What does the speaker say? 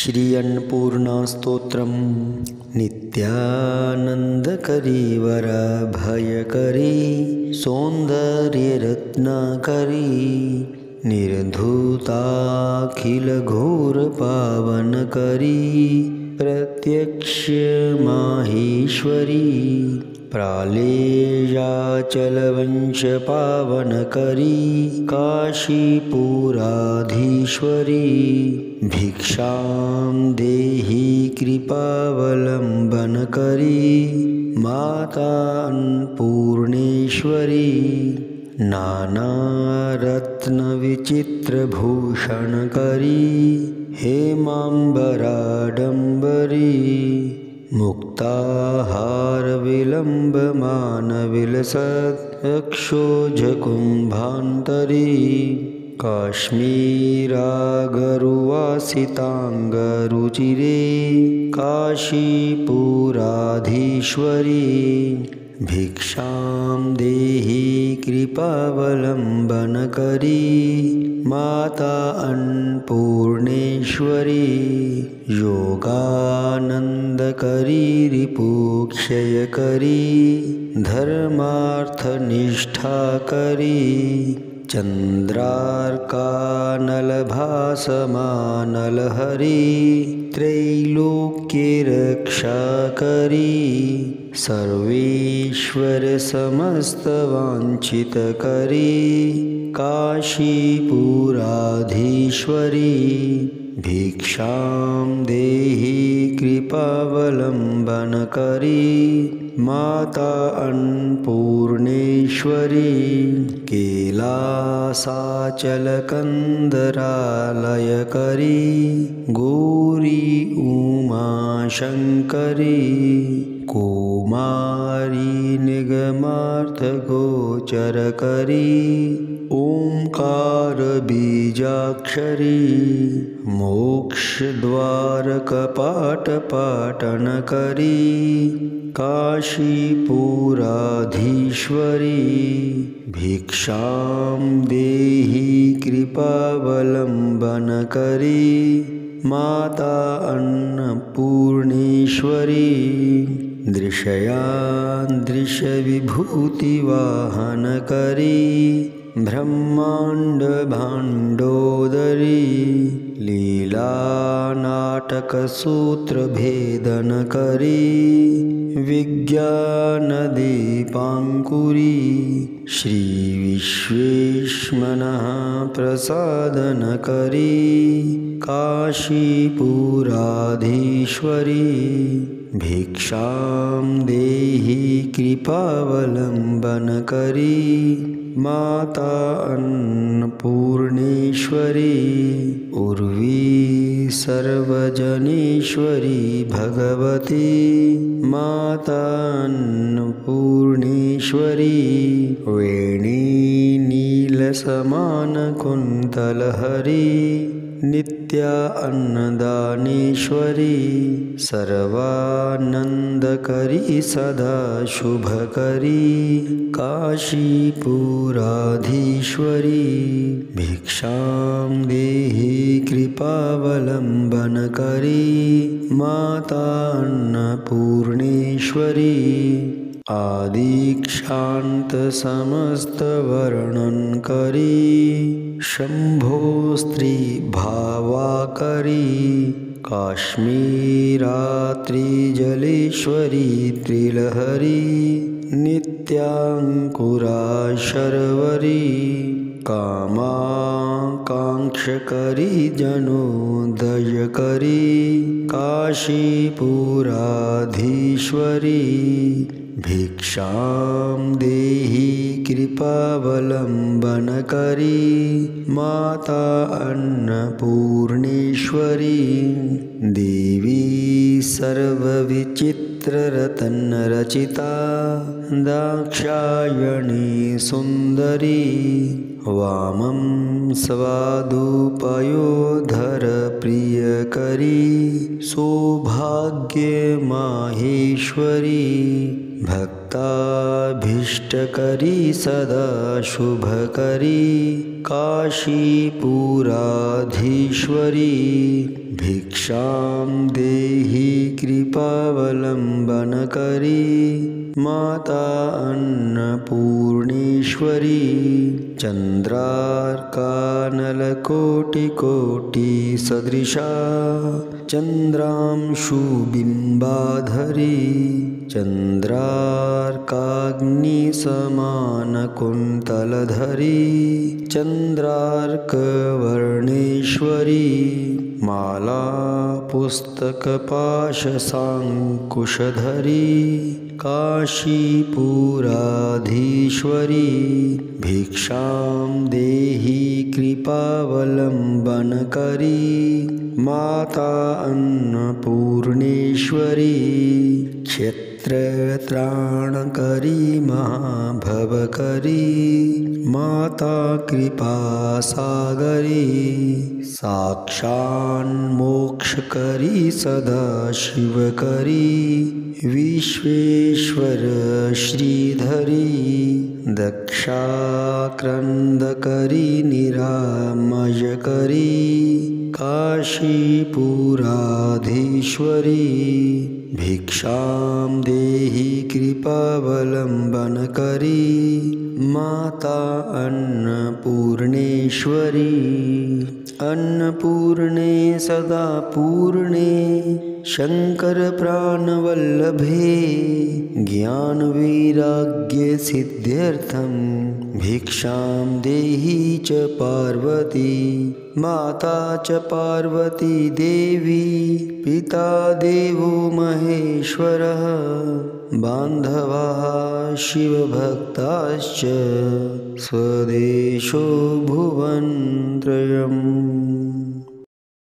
श्री अन्नपूर्णा स्तोत्रम। नित्यानंदकरी वराभयकरी सौंदर्यरत्नाकरी निर्धूताखिल घोर पावनकरी प्रत्यक्ष माहेश्वरी प्रालेयाचलवंश पावनकरी काशीपुराधीश्वरी भिक्षां देहि कृपावलम्बनकरी माता अन्नपूर्णेश्वरी नानारत्नविचित्रभूषणकरी हेमाम्बराडम्बरी मुक्ताहारविलम्बमानविलसत्क्षोजकुम्भान्तरी काश्मीरागरुवासिताङ्गरुचिरे काशीपुराधीश्वरी भिक्षां देहि कृपावलम्बनकरी माता अन्नपूर्णेश्वरी योगानन्दकरी रिपुक्षयकरी धर्मार्थनिष्ठाकरी चन्द्रार्कानलभासमानलहरी त्रैलोक्यरक्षाकरी सर्वेश्वरसमस्तवाञ्छितकरी काशीपुराधीश्वरी भिक्षां देहि कृपावलम्बनकरी माता अन्नपूर्णेश्वरी कैलासाचलकन्दरालयकरी गौरी उमाशङ्करी कुमारी निगमार्थगोचरकरी ओंकारबीजाक्षरी मोक्षद्वारकपाटपाटनकरी काशीपुराधीश्वरी भिक्षां देहि कृपावलम्बनकरी माता अन्नपूर्णेश्वरी दृश्यविभूतिवाहनकरी ब्रह्माण्डभाण्डोदरी लीलानाटकसूत्रभेदनकरी विज्ञानदीपाङ्कुरी श्रीविश्वेश्मनः प्रसादनकरी काशीपुराधीश्वरी भिक्षां देहि कृपावलम्बनकरी माता अन्नपूर्णेश्वरी उर्वी सर्वजनेश्वरी भगवती माता अन्नपूर्णेश्वरी वेणी नीलसमानकुन्तलहरी नित्या अन्नदानेश्वरी सर्वानन्दकरी सदा शुभकरी काशीपुराधीश्वरी भिक्षां देहि कृपावलम्बनकरी माता अन्नपूर्णेश्वरी आदिक्षान्तसमस्तवर्णनकरी शम्भो स्त्रीभावाकरी काश्मीरात्रिजलेश्वरी त्रिलहरी नित्याङ्कुरा शर्वरी कामाकाङ्क्षकरी जनोदयकरी काशीपुराधीश्वरी भिक्षां देहि कृपावलम्बनकरी माता अन्नपूर्णेश्वरी देवी सर्वविचित्ररत्नरचिता दाक्षायणी सुन्दरी वामं स्वादुपयोधरप्रियकरी सौभाग्यमाहेश्वरी भक्ताभीष्टकरी सदा शुभकरी काशीपुराधीश्वरी भिक्षां देहि कृपावलम्बनकरी माता अन्नपूर्णेश्वरी चन्द्रार्कानलकोटिकोटिसदृशा चन्द्रांशुबिम्बाधरी चन्द्रार्काग्निसमानकुन्तलधरी चन्द्रार्कवर्णेश्वरी माला पुस्तकपाशसाङ्कुशधरी काशीपुराधीश्वरी भिक्षां देहि कृपावलम्बनकरी माता अन्नपूर्णेश्वरी क्षेत्रत्राणकरी महाभवकरी माता कृपासागरी साक्षान्मोक्षकरी सदाशिवकरी विश्वेश्वर श्रीधरी दक्षाक्रन्दकरी निरामयकरी काशीपुराधीश्वरी भिक्षां देहि कृपावलम्बनकरी माता अन्नपूर्णेश्वरी अन्नपूर्णे सदा पूर्णे शङ्करप्राणवल्लभे ज्ञानवैराग्यसिद्ध्यर्थं भिक्षां देहि च पार्वती माता च पार्वती देवी पिता देवो महेश्वरः बान्धवाः शिवभक्ताश्च स्वदेशो भुवनत्रयम्।